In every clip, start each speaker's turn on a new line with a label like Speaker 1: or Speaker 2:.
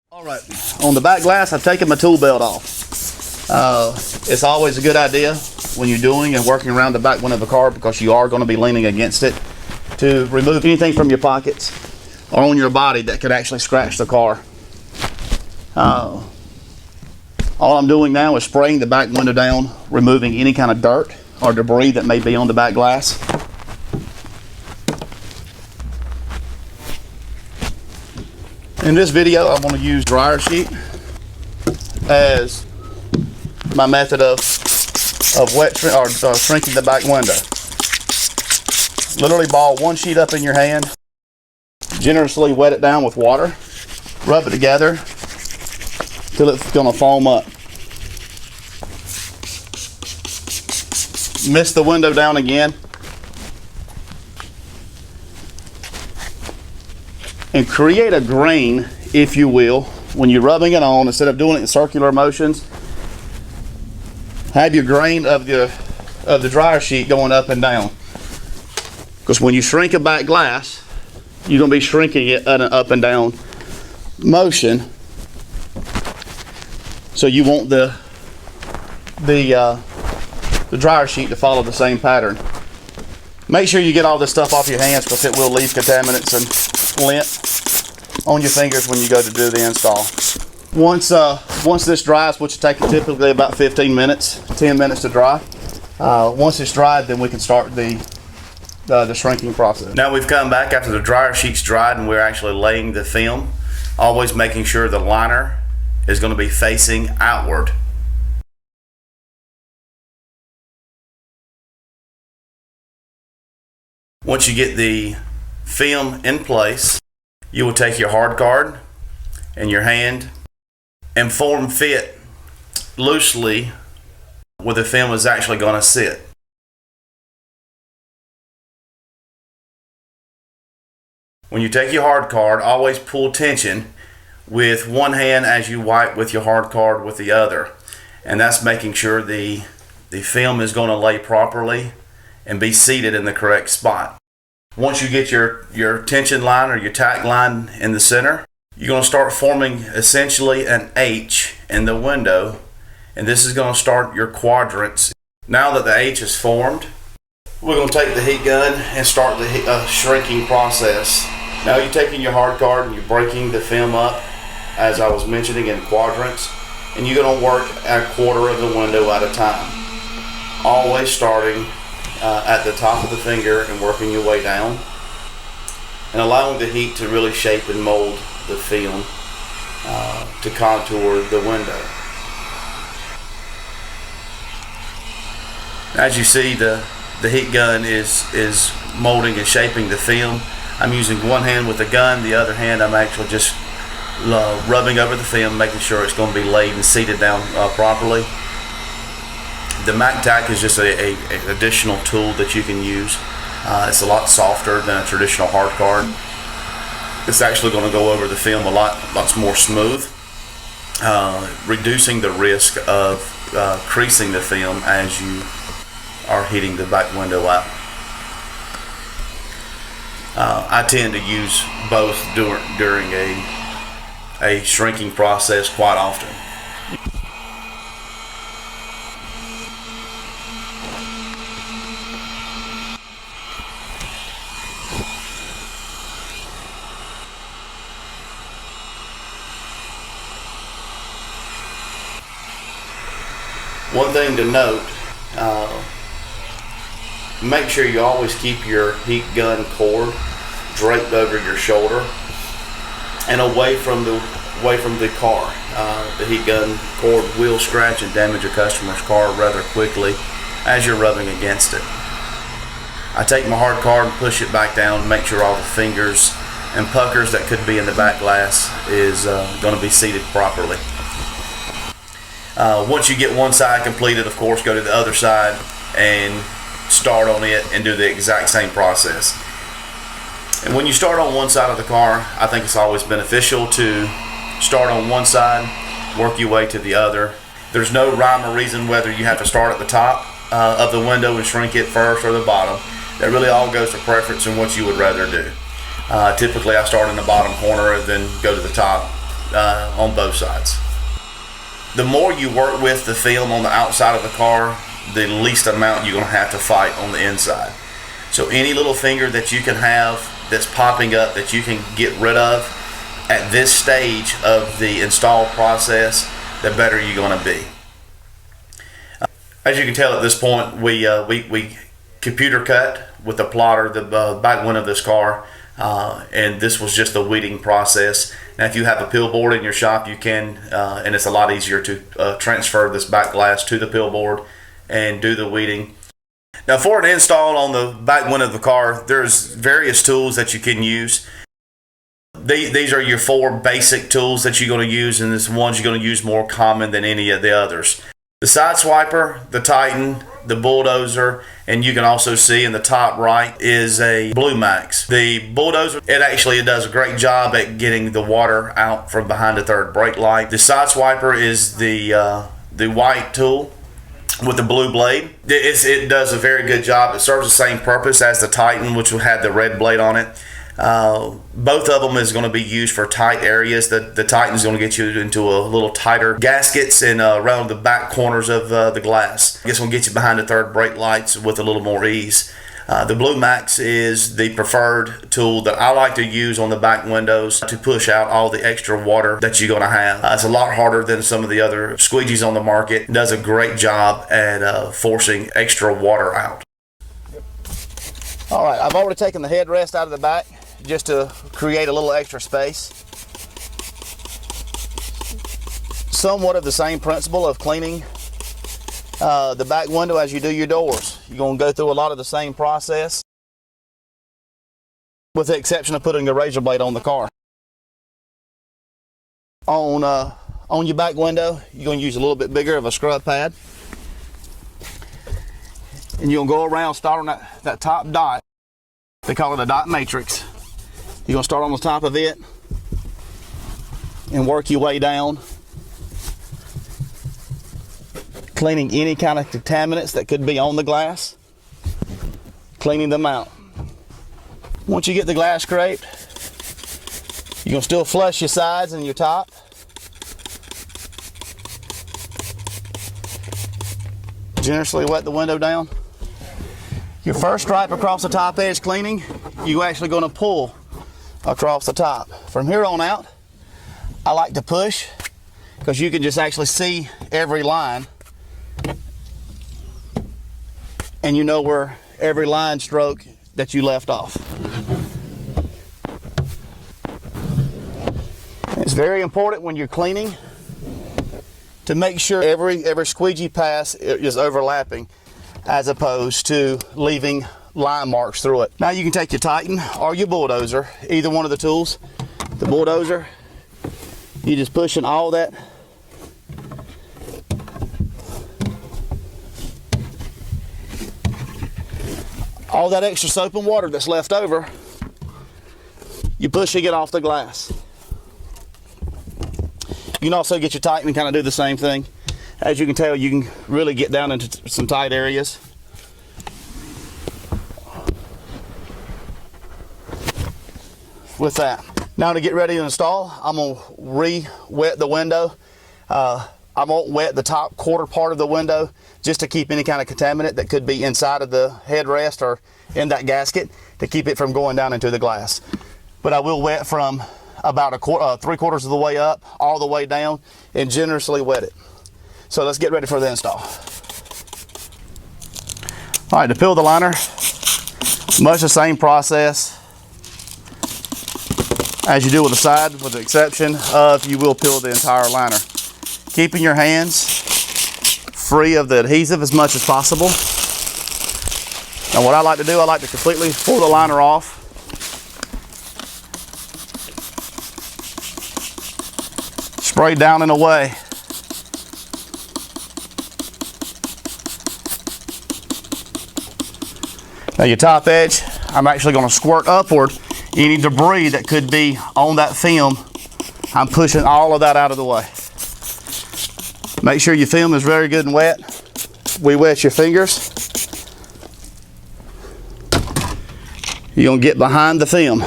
Speaker 1: All right, on the back glass, I've taken my tool belt off. It's always a good idea when you're doing and working around the back window of a car, because you are going to be leaning against it, to remove anything from your pockets or on your body that could actually scratch the car. All I'm doing now is spraying the back window down, removing any kind of dirt or debris that may be on the back glass. In this video, I'm going to use dryer sheet as my method of shrinking the back window. Literally ball one sheet up in your hand, generously wet it down with water, rub it together till it's going to foam up. Mist the window down again, and create a grain, if you will, when you're rubbing it on. Instead of doing it in circular motions, have your grain of the dryer sheet going up and down. Because when you shrink a back glass, you're going to be shrinking it at an up and down motion. So you want the dryer sheet to follow the same pattern. Make sure you get all this stuff off your hands, because it will leave contaminants and lint on your fingers when you go to do the install. Once this dries, which will take typically about 15 minutes, 10 minutes to dry. Once it's dried, then we can start the shrinking process. Now we've come back after the dryer sheet's dried, and we're actually laying the film, always making sure the liner is going to be facing outward. Once you get the film in place, you will take your hard card in your hand and form fit loosely where the film is actually going to sit. When you take your hard card, always pull tension with one hand as you wipe with your hard card with the other. And that's making sure the film is going to lay properly and be seated in the correct spot. Once you get your tension line or your tack line in the center, you're going to start forming essentially an H in the window, and this is going to start your quadrants. Now that the H is formed, we're going to take the heat gun and start the shrinking process. Now you're taking your hard card and you're breaking the film up, as I was mentioning, in quadrants, and you're going to work a quarter of the window at a time. Always starting at the top of the finger and working your way down, and allowing the heat to really shape and mold the film to contour the window. As you see, the heat gun is molding and shaping the film. I'm using one hand with the gun, the other hand I'm actually just rubbing over the film, making sure it's going to be laid and seated down properly. The Mac Tack is just an additional tool that you can use. It's a lot softer than a traditional hard card. It's actually going to go over the film a lot more smooth, reducing the risk of creasing the film as you are heating the back window out. I tend to use both during a shrinking process quite often. One thing to note, make sure you always keep your heat gun cord draped over your shoulder and away from the car. The heat gun cord will scratch and damage your customer's car rather quickly as you're rubbing against it. I take my hard card and push it back down to make sure all the fingers and puckers that could be in the back glass is going to be seated properly. Once you get one side completed, of course, go to the other side and start on it and do the exact same process. And when you start on one side of the car, I think it's always beneficial to start on one side, work your way to the other. There's no rhyme or reason whether you have to start at the top of the window and shrink it first or the bottom. That really all goes to preference and what you would rather do. Typically I start in the bottom corner and then go to the top on both sides. The more you work with the film on the outside of the car, the least amount you're going to have to fight on the inside. So any little finger that you can have that's popping up that you can get rid of at this stage of the install process, the better you're going to be. As you can tell at this point, we computer cut with the plotter the back window of this car, and this was just the weeding process. Now if you have a pill board in your shop, you can, and it's a lot easier to transfer this back glass to the pill board and do the weeding. Now for an install on the back window of the car, there's various tools that you can use. These are your 4 basic tools that you're going to use, and this ones you're going to use more common than any of the others. The side swiper, the Titan, the bulldozer, and you can also see in the top right is a Blue Max. The bulldozer, it does a great job at getting the water out from behind the third brake light. The side swiper is the white tool with the blue blade. It does a very good job. It serves the same purpose as the Titan, which will have the red blade on it. Both of them is going to be used for tight areas. The Titan is going to get you into a little tighter gaskets and around the back corners of the glass. It's going to get you behind the third brake lights with a little more ease. The Blue Max is the preferred tool that I like to use on the back windows to push out all the extra water that you're going to have. It's a lot harder than some of the other squeegees on the market. It does a great job at forcing extra water out.
Speaker 2: All right, I've already taken the headrest out of the back just to create a little extra space. Somewhat of the same principle of cleaning the back window as you do your doors. You're going to go through a lot of the same process, with the exception of putting the razor blade on the car. On your back window, you're going to use a little bit bigger of a scrub pad, and you're going to go around, start on that top dot. They call it a dot matrix. You're going to start on the top of it and work your way down, cleaning any kind of contaminants that could be on the glass, cleaning them out. Once you get the glass scraped, you're going to still flush your sides and your top. Generously wet the window down. Your first stripe across the top edge cleaning, you're actually going to pull across the top. From here on out, I like to push because you can just actually see every line, and you know where every line stroke that you left off. It's very important when you're cleaning to make sure every squeegee pass is overlapping, as opposed to leaving line marks through it. Now you can take your Titan or your bulldozer, either one of the tools. The bulldozer, you're just pushing all that extra soap and water that's left over, you're pushing it off the glass. You can also get your Titan and kind of do the same thing. As you can tell, you can really get down into some tight areas. With that. Now to get ready to install, I'm going to re-wet the window. I won't wet the top quarter part of the window just to keep any kind of contaminant that could be inside of the headrest or in that gasket, to keep it from going down into the glass. But I will wet from about 3/4 of the way up all the way down and generously wet it. So let's get ready for the install. All right, to peel the liner, much the same process as you do with the side, with the exception of you will peel the entire liner, keeping your hands free of the adhesive as much as possible. Now what I like to do, I like to completely pull the liner off. Spray down and away. Now your top edge, I'm actually going to squirt upward any debris that could be on that film. I'm pushing all of that out of the way. Make sure your film is very good and wet. We wet your fingers. You're going to get behind the film.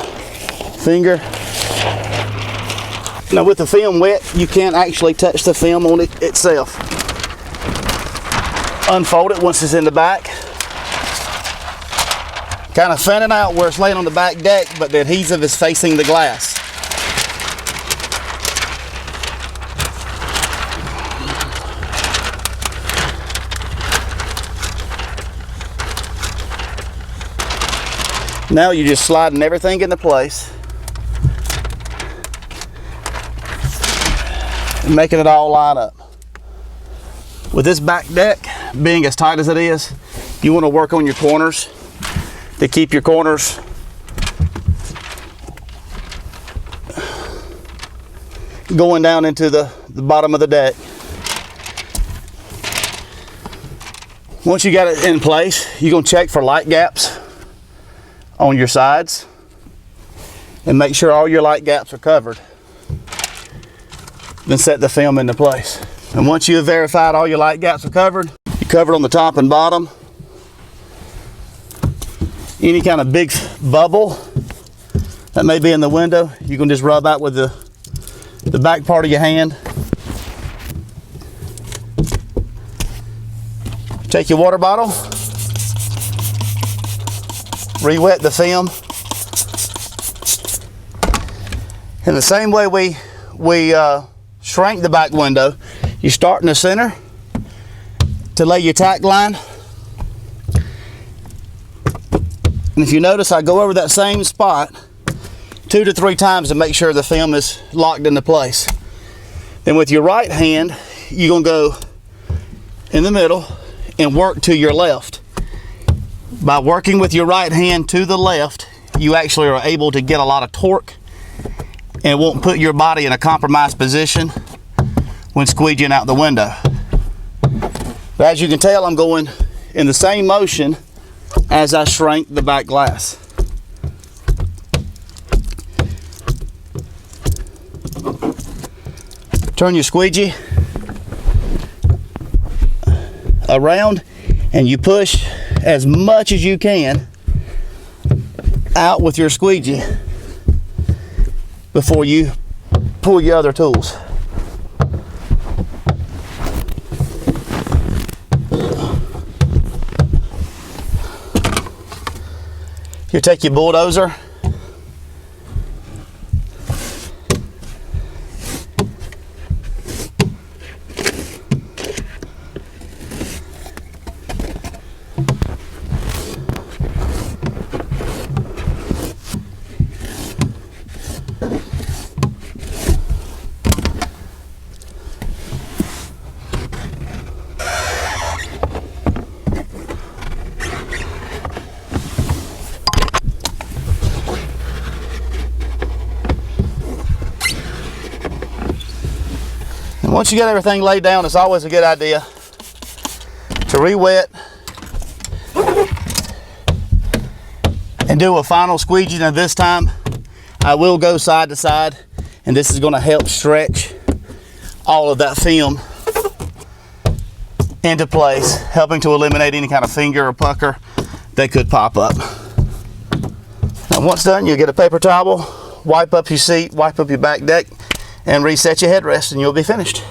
Speaker 2: Finger. Now with the film wet, you can't actually touch the film on it itself. Unfold it once it's in the back. Kind of fan it out where it's laying on the back deck, but the adhesive is facing the glass. Now you're just sliding everything into place and making it all line up. With this back deck being as tight as it is, you want to work on your corners to keep your corners going down into the bottom of the deck. Once you got it in place, you're going to check for light gaps on your sides and make sure all your light gaps are covered. Then set the film into place. And once you have verified all your light gaps are covered, you cover it on the top and bottom. Any kind of big bubble that may be in the window, you can just rub out with the back part of your hand. Take your water bottle, re-wet the film. In the same way we shrank the back window, you start in the center to lay your tack line. And if you notice, I go over that same spot 2 to 3 times to make sure the film is locked into place. Then with your right hand, you're gonna go in the middle and work to your left. By working with your right hand to the left, you actually are able to get a lot of torque and it won't put your body in a compromised position when squeegeeing out the window. But as you can tell, I'm going in the same motion as I shrank the back glass. Turn your squeegee around and you push as much as you can out with your squeegee before you pull your other tools. You take your bulldozer, and once you get everything laid down, it's always a good idea to re-wet and do a final squeegee. Now this time I will go side to side, and this is going to help stretch all of that film into place, helping to eliminate any kind of finger or pucker that could pop up. Now once done, you'll get a paper towel, wipe up your seat, wipe up your back deck, and reset your headrest, and you'll be finished.